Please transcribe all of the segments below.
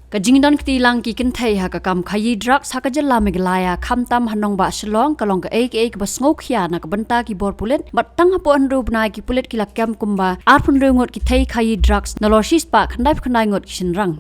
Kajingdon ktilang ki kinthei ha ka kam khaïi drugs ha ka jalla Meghalaya khamtam hanong ba Shillong kalong ka ek basngok khia na ka banta ki bor pulet batang ha po anru bnai ki pulet ki lakam kumba arphun ngot ki thei khaïi drugs naloshis pa khandai ngot kishin rang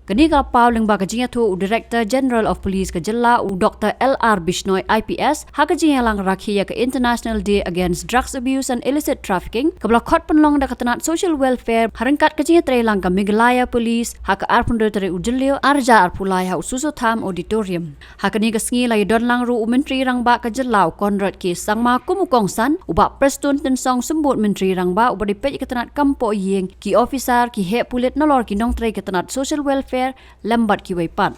Kani ka pauling ba kajinga tu Director General of Police ka jalla u Dr. LR Bishnoi IPS ha kajinga lang rakhi ka International Day Against Drugs Abuse and Illicit Trafficking kabla khot panlong da katanat social welfare harangkat kajinga tre lang ka Meghalaya Police ha ka arpun re ujilio arja arpulai ha ususo tham auditorium ha kani ka sngi lai don lang ru menteri rang ba ka jalla Conrad ki sangma kumukong san uba prestun ten song sembut menteri rang ba uba dipej katanat kampo yeng ki officer ki he pulit nalor ki nong tre katanat social welfare lambat ki waipan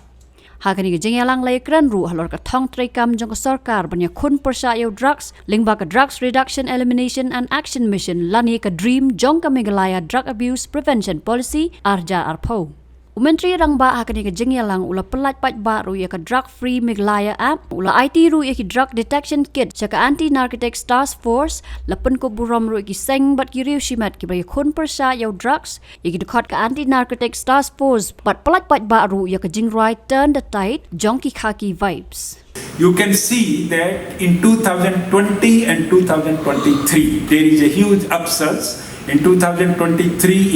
hakani ke jengyalang lai kran ru halor ka thong trai kam jong ka sarkar banya khun persha yo drugs lingba ka drugs reduction elimination and action mission lani ka dream jong ka Meghalaya drug abuse prevention policy arja arpho Umentri rang ba hakani ke jengyalang ula pelat pat ba ru ya ka drug free Meghalaya app ula IT ru ya ki drug detection kit chaka anti narcotics task force lapen ko buram ru ki seng bat ki riu shimat ki ba khun persha yo drugs ya ki dekat ka anti narcotics task force pat pelat pat ba ru ya ka jingrai turn the tide jong ki khaki vibes You can see that in 2020 and 2023 there is a huge upsurge. In 2023,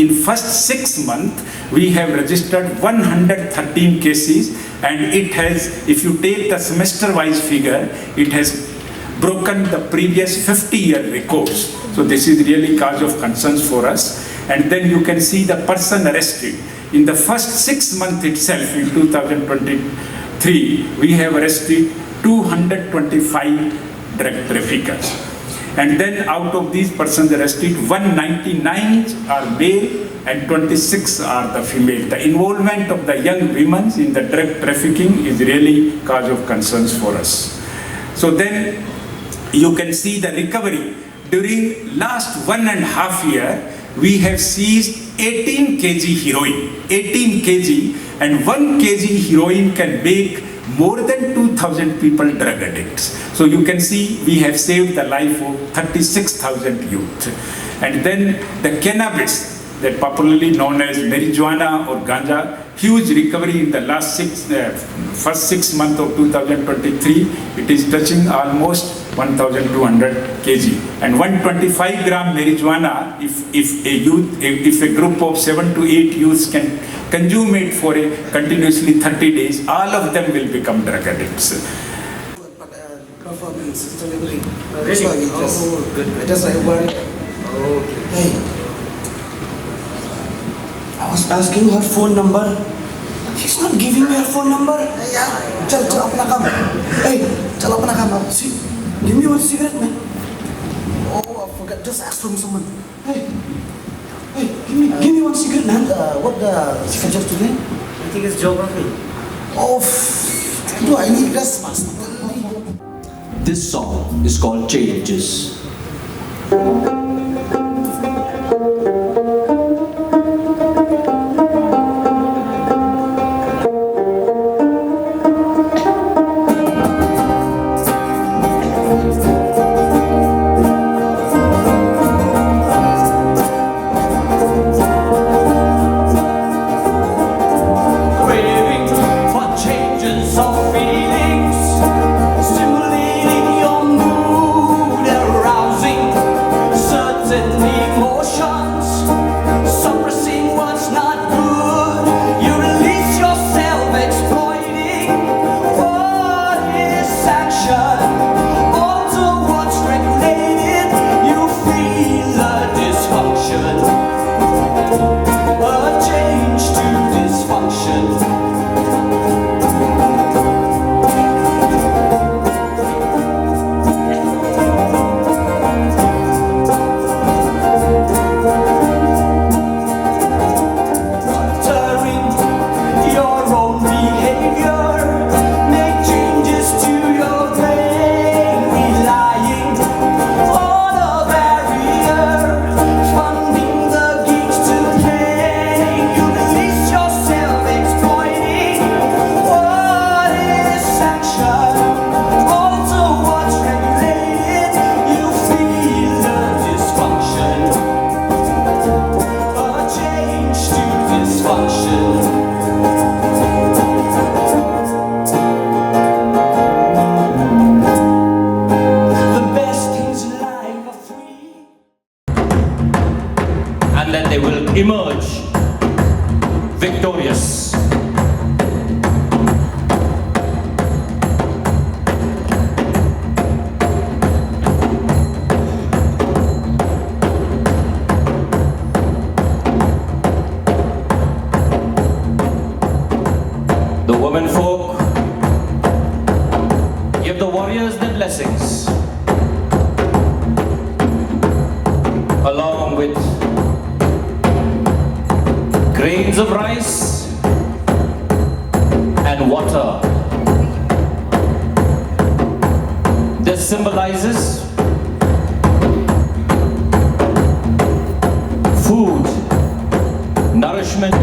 in first 6 months, we have registered 113 cases, and it has, if you take the semester-wise figure, it has broken the previous 50-year records. So this is really cause of concerns for us. And then you can see the person arrested. In the first 6 months itself, in 2023, we have arrested 225 drug traffickers. And then out of these persons arrested, 199 are male and 26 are the female. The involvement of the young women in the drug trafficking is really cause of concerns for us. So then you can see the recovery. During last 1.5 year, we have seized 18 kg heroin. 18 kg and 1 kg heroin can make more than 2,000 people drug addicts. So you can see we have saved the life of 36,000 youth. And then the cannabis, that popularly known as marijuana or ganja, huge recovery in the first 6 months of 2023. It is touching almost 1,200 kg. And 125 gram marijuana, if a group of 7 to 8 youths can consume it for continuously 30 days, all of them will become drug addicts. Performance delivery. That's why we just worry. Hey, I was asking her phone number. She's not giving me her phone number. Chal apna kam. Hey, chal apna kam. See, give me one cigarette, man. Oh, I forgot. Just ask from someone. Hey, give me one cigarette, man. What the subject today? I think it's geography. Oh, do I need this? This song is called Changes. Around and that they will emerge victorious. The women folk give the warriors their blessings, along with grains of rice and water. This symbolizes food, nourishment,